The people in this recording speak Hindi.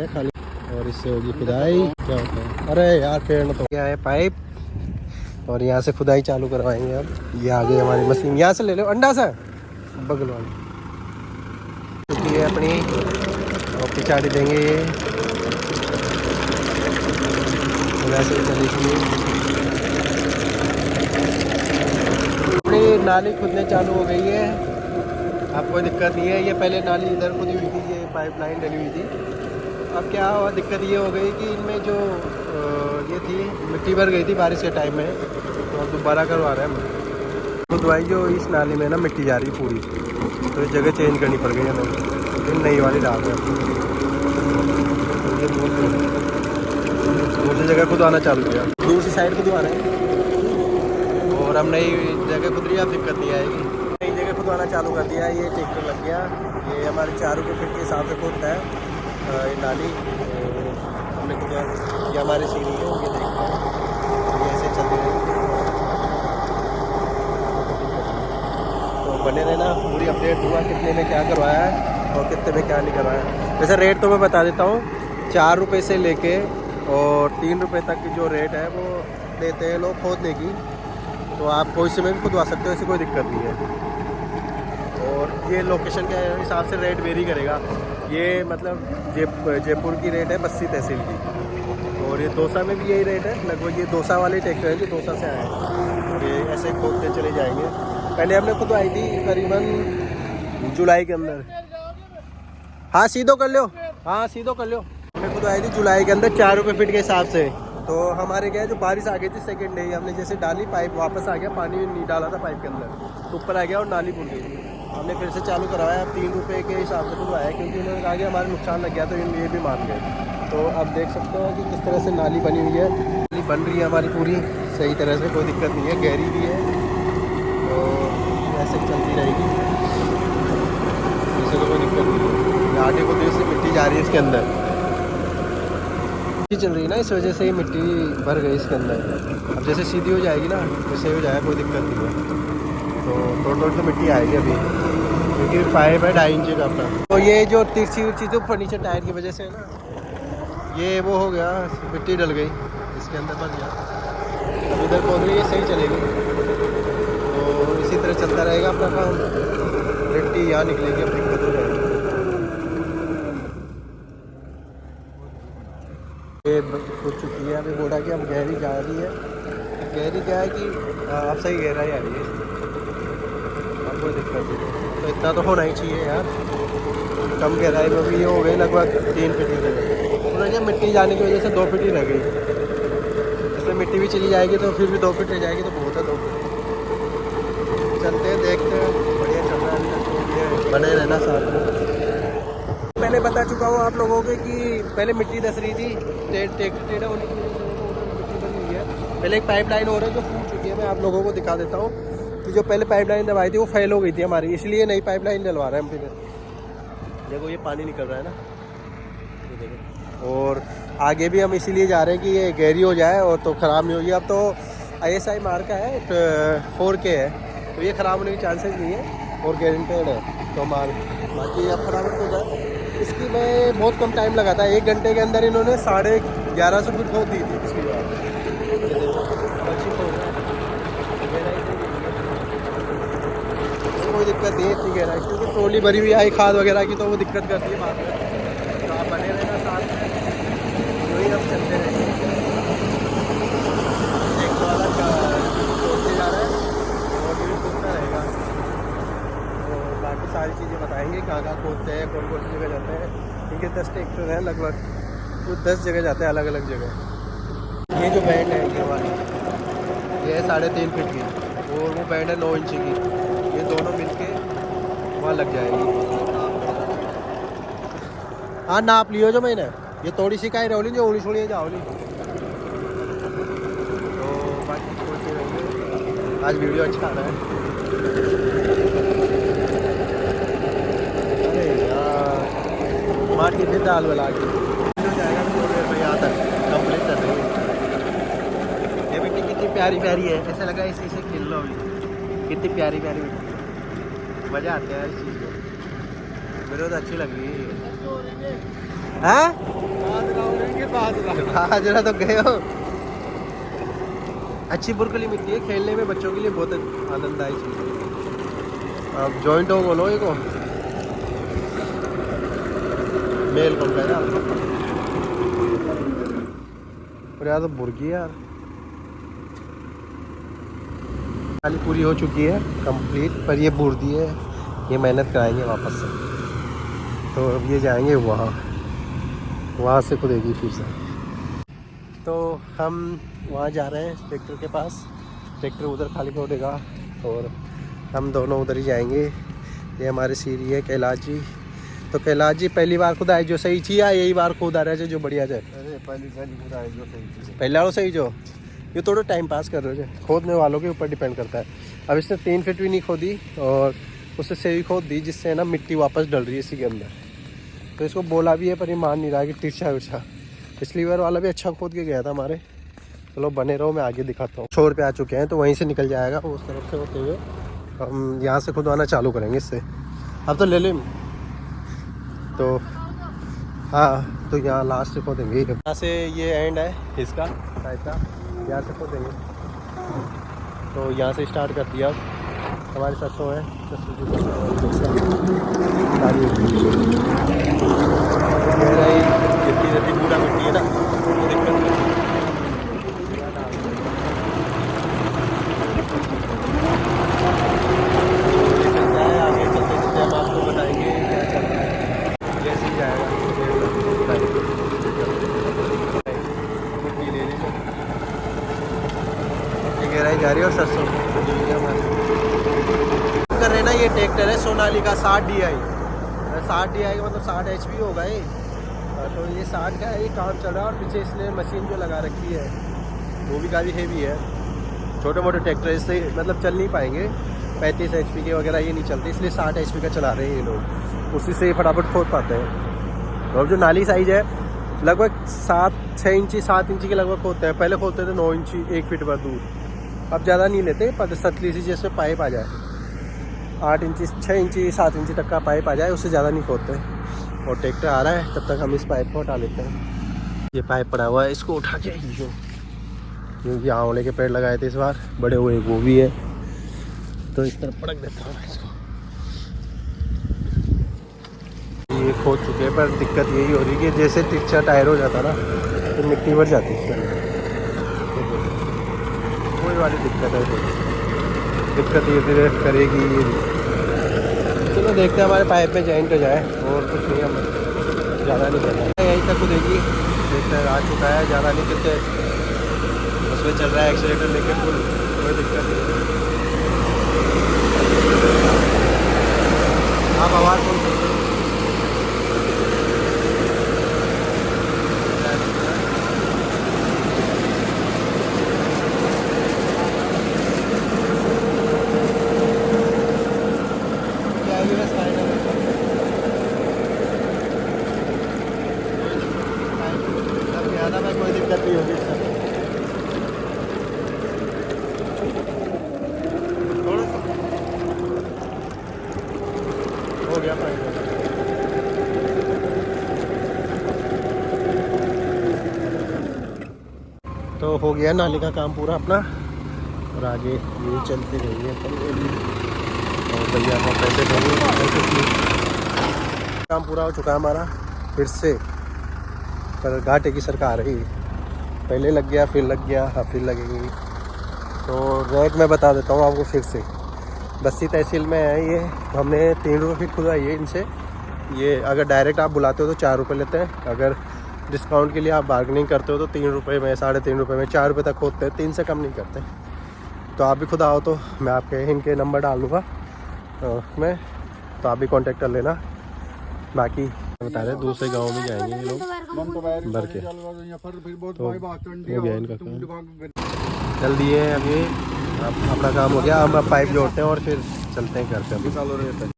गया खाली और इससे होगी खुदाई। क्या होता है, अरे यार पेड़ तो क्या है पाइप, और यहाँ से खुदाई चालू करवाएंगे अब। ये आगे हमारी मशीन, यहाँ से ले लो अंडा सा बगल वाली क्योंकि ये अपनी और पिछाड़ी देंगे ये वैसे ही चलेगी। अपनी नाली खुदने चालू हो गई है, अब कोई दिक्कत नहीं है। ये पहले नाली इधर खुदी हुई थी, ये पाइपलाइन डली हुई थी। अब क्या हुआ, दिक्कत ये हो गई कि इनमें जो ये थी मिट्टी भर गई थी बारिश के टाइम में, तो अब दोबारा करवा रहे हैं हम खुदवाई। जो इस नाली में ना मिट्टी जा रही पूरी, तो इस जगह चेंज करनी पड़ गई हमें, फिर नई वाली डाल रहे हैं। ये दूसरी जगह खुदवाना चालू किया, दूसरी साइड खुदवा रहे हैं और हम नई जगह खुद रही है, अब दिक्कत नहीं आएगी। नई जगह खुदवाना चालू कर दिया, ये ट्रैक्टर लग गया। ये हमारे 4 रुपये फीट के हिसाब से खुदता है ये नाली। हमने खुद ये हमारी सीढ़ी है, ये देख रहे हैं, ये ऐसे चलती रहेगी। तो बने रहना, पूरी अपडेट हुआ कितने में क्या करवाया है और कितने में क्या नहीं करवाया है। वैसे रेट तो मैं बता देता हूँ, 4 रुपये से लेके और 3 रुपये तक की जो रेट है वो देते हैं लोग खोदने की। तो आप कोई से में भी खुदवा सकते हो, ऐसी कोई दिक्कत नहीं है। और ये लोकेशन के हिसाब से रेट वेरी करेगा। ये मतलब जयपुर की रेट है बस्सी तहसील की, और ये दौसा में भी यही रेट है लगभग। ये दौसा वाले ट्रैक्टर है जो दौसा से आए हैं, ये ऐसे खोदते चले जाएंगे। पहले हमने खुदवाई थी करीबन जुलाई के अंदर। हाँ सीधो कर लो, हाँ सीधो कर लो। हमने खुदवाई थी जुलाई के अंदर 4 रुपये फीट के हिसाब से। तो हमारे क्या है, जो बारिश आ गई थी सेकेंड डे, हमने जैसे डाली पाइप वापस आ गया, पानी नहीं डाला था पाइप के अंदर, तो ऊपर आ गया और नाली भूल गई थी। हमने फिर से चालू करवाया, 3 रुपये के हिसाब से खुदवाया, क्योंकि उन्होंने कहा कि हमारा नुकसान लग गया, तो ये भी मान गए। तो अब देख सकते हो कि किस तरह से नाली बनी हुई है। नाली बन रही है हमारी पूरी सही तरह से, कोई दिक्कत नहीं है, गहरी भी है और ऐसे चलती रहेगी, इससे कोई दिक्कत नहीं है। आगे को देर से मिट्टी जा रही है इसके अंदर, चल रही है ना, इस वजह से ही मिट्टी भर गई इसके अंदर। अब जैसे सीधी हो जाएगी ना, वैसे हो जाएगा, कोई दिक्कत नहीं है। तो थोड़ी तो मिट्टी आएगी अभी, क्योंकि पाइप है 2.5 इंच का अपना। तो ये जो तिरछी उर्ची तो फर्नीचर टायर की वजह से है ना, ये वो हो गया, मिट्टी डल गई इसके अंदर, भर गया। अब इधर खोद रही है, सही चलेगी, तो इसी तरह चलता रहेगा अपना काम। मिट्टी यहाँ निकलेगी, अब दिक्कत हो जाएगी। ये खुद चुकी है अभी घोड़ा की, अब गहरी जा रही है। गहरी क्या है कि अब सही गहराई आ रही है, अब कोई दिक्कत नहीं। तो इतना तो होना ही चाहिए यार, कम गहराई में भी ये हो गई लगभग 3 फीट की जगह। उन्होंने क्या मिट्टी जाने की वजह से 2 फीट ही रह गई, इसमें मिट्टी भी चली जाएगी तो फिर भी 2 फीट रह जाएगी, तो बहुत है 2 फीट। चलते हैं देखते हैं, बढ़िया चल रहा है, बने रहना साथ में। मैंने बता चुका हूँ आप लोगों को कि पहले मिट्टी धस रही थी, टेढ़ा होने की वजह से मिट्टी बनी हुई है। पहले एक पाइपलाइन और है जो फूट चुकी है, मैं आप लोगों को दिखा देता हूँ कि जो पहले पाइपलाइन दबाई थी वो फेल हो गई थी हमारी, इसलिए नई पाइपलाइन डलवा रहे हैं हम। फिर देखो ये पानी निकल रहा है ना, ये देखो। और आगे भी हम इसीलिए जा रहे हैं कि ये गहरी हो जाए और तो ख़राब नहीं होगी। अब तो ISI मार्क का है 4K है, तो ये ख़राब होने के चांसेस नहीं है और गारंटेड है। तो माल बाकी अब ख़राब हो जाए, इसकी मैं बहुत कम टाइम लगा था, 1 घंटे के अंदर इन्होंने 1150 फीट खोद दी थी पिछली बार। कोई दिक्कत नहीं है इतनी गहराई, क्योंकि ट्रॉली भरी हुई आई खाद वगैरह की, तो वो दिक्कत करती है बाद में। तो आप बने रहना साथ में, वही हम चलते रहेंगे। एक तो अलग खोदते जा रहा है और ये भी खोदता रहेगा, और बाकी सारी चीज़ें बताएंगे कहाँ कहाँ खोदते हैं, कौन कौन सी जगह जाते हैं। इनके 10 ट्रैक्टर हैं लगभग, तो 10 जगह जाते हैं अलग अलग जगह। ये जो बैंड है ये वाली, ये है 3.5 फीट की, और वो बैंड है 9 इंच की। ये दोनों मिलके वहाँ लग जाएगी। हाँ नाप लियो जो मैंने, ये थोड़ी सी काई रहोली जो उड़ी छोड़ी जाओली। तो बाकी सोचते रहेंगे, आज वीडियो अच्छा आ रहा है। अरे यार माटी फिर दाल वाला आगे हो जाएगा, तो थोड़ी देर में यहाँ तक कंप्लीट कर देंगे। ये मिट्टी कितनी प्यारी प्यारी है, ऐसा लगा इसी से खेल लो अभी, कितनी प्यारी प्यारी मिट्टी, मज़ा आता है इस चीज़ में, मेरे को तो अच्छी लग रही है। हाजरा तो गए हो। अच्छी बुरकली मिट्टी है, खेलने में बच्चों के लिए बहुत आनंददायी चीज़ है। अब जॉइंट हो बोलो को मेल कौन का यार, और यार तो बुर्गी यार खाली पूरी हो चुकी है कंप्लीट, पर ये बुर्दी है, ये मेहनत कराएंगे वापस से। तो अब ये जाएंगे वहाँ से खुदेगी फिर से। तो हम वहाँ जा रहे हैं ट्रैक्टर के पास, ट्रैक्टर उधर खाली छोड़ेगा और हम दोनों उधर ही जाएंगे। ये हमारे सीरी है कैलाश जी। तो कैलाश जी पहली बार खुद आए जो सही थी, या यही बार खुद आ रहे जो बढ़िया जाए? अरे पहली खुद आए जो सही थी। पहले वालों सही जो, ये थोड़ा टाइम पास कर रहे हो, खोदने वालों के ऊपर डिपेंड करता है। अब इसने 3 फीट भी नहीं खोदी और उससे सही खोद दी, जिससे ना मिट्टी वापस डल रही है इसी के अंदर। तो इसको बोला भी है पर ये मान नहीं रहा कि तिरछा विरछा। पिछली बार वाला भी अच्छा खोद के गया था हमारे। चलो बने रहो, मैं आगे दिखाता हूँ। छोर पे आ चुके हैं तो वहीं से निकल जाएगा उस तरफ से होते हुए। हम यहाँ से खुदवाना चालू करेंगे इससे। अब तो ले लें तो हाँ, तो यहाँ लास्ट से खोदेंगे। यहाँ से ये एंड है इसका ऐसा, यहाँ से खोदेंगे। तो यहाँ से स्टार्ट कर दिया। हमारे सरसों है जितनी जल्दी पूरा मिट्टी है ना वो दिक्कत नहीं। आगे चलते चलते हम आपको बताएंगे क्या चल रहा है। जैसे ही जाएगा मिट्टी ले लीजिए, गहराई जा रही है और सरसों कर रहे हैं ना। ये ट्रैक्टर है सोनालिका 60 DI। 60 DI का मतलब 60 HP होगा ये। तो ये 60 का ये काम चल रहा है और पीछे इसने मशीन जो लगा रखी है वो भी काफ़ी हेवी है। छोटे मोटे ट्रैक्टर इससे मतलब चल नहीं पाएंगे, 35 HP के वगैरह ये नहीं चलते, इसलिए 60 HP का चला रहे हैं ये लोग। उसी से फटाफट खोद पाते हैं। और जो नाली साइज है लगभग 6 इंची 7 इंची के लगभग खोदते हैं। पहले खोदते थे 9 इंची 1 फीट पर दूर, अब ज़्यादा नहीं लेते। पर सतली सी जैसे पाइप आ जाए 8 इंची 6 इंची 7 इंची तक का पाइप आ जाए, उससे ज़्यादा नहीं खोदते। और ट्रैक्टर आ रहा है तब तक हम इस पाइप को हटा लेते हैं। ये पाइप पड़ा हुआ है, इसको उठा के जो क्योंकि आंवले के पेड़ लगाए थे इस बार बड़े हुए, वो भी है तो इस तरफ पटक देता हूँ इसको। ये खोद चुके हैं पर दिक्कत यही हो रही है कि जैसे तिरछा टायर हो जाता ना तो मिट्टी भर जाती है इसके अंदर। वही वाली दिक्कत है, दिक्कत धीरे धीरे करेगी ये। चलो देखते हैं हमारे पाइप में जॉइंट हो जाए, और कुछ नहीं, हम ज़्यादा नहीं करना है, यहीं तक खुदेगी। देखते हैं आ चुका है, ज़्यादा नहीं करते, उसमें चल रहा है एक्सीलेटर लेके फुल, कोई दिक्कत नहीं। आप आवाज़ सुन सकते हो। कोई दिक्कत नहीं होगी इसका। हो गया फाइनल। तो हो गया नाली का काम पूरा अपना, और आगे ये चलते रहेंगे अपन और भैया को पैसे देंगे। काम पूरा हो चुका है हमारा फिर से, पर घाटे की सरकार है। पहले लग गया, फिर लग गया, हाँ फिर लगेगी। तो रैक मैं बता देता हूँ आपको फिर से। बस्ती तहसील में है ये। हमने 3 रुपये फीट खुदाई है इनसे। ये अगर डायरेक्ट आप बुलाते हो तो 4 रुपये लेते हैं, अगर डिस्काउंट के लिए आप बार्गेनिंग करते हो तो 3 रुपये में, 3.5 रुपये में, 4 रुपये तक खोदते हैं, 3 से कम नहीं करते। तो आप भी खुद आओ तो मैं आपके इनके नंबर डाल दूँगा मैं, तो आप भी कांटेक्ट कर लेना। बाकी बता रहे दूसरे गांव में जाएंगे ये लोग भर के, तो हो गया इनका काम। जल्दी है अभी, अब अपना काम हो गया। हम अब पाइप जोड़ते हैं और फिर चलते हैं घर पे।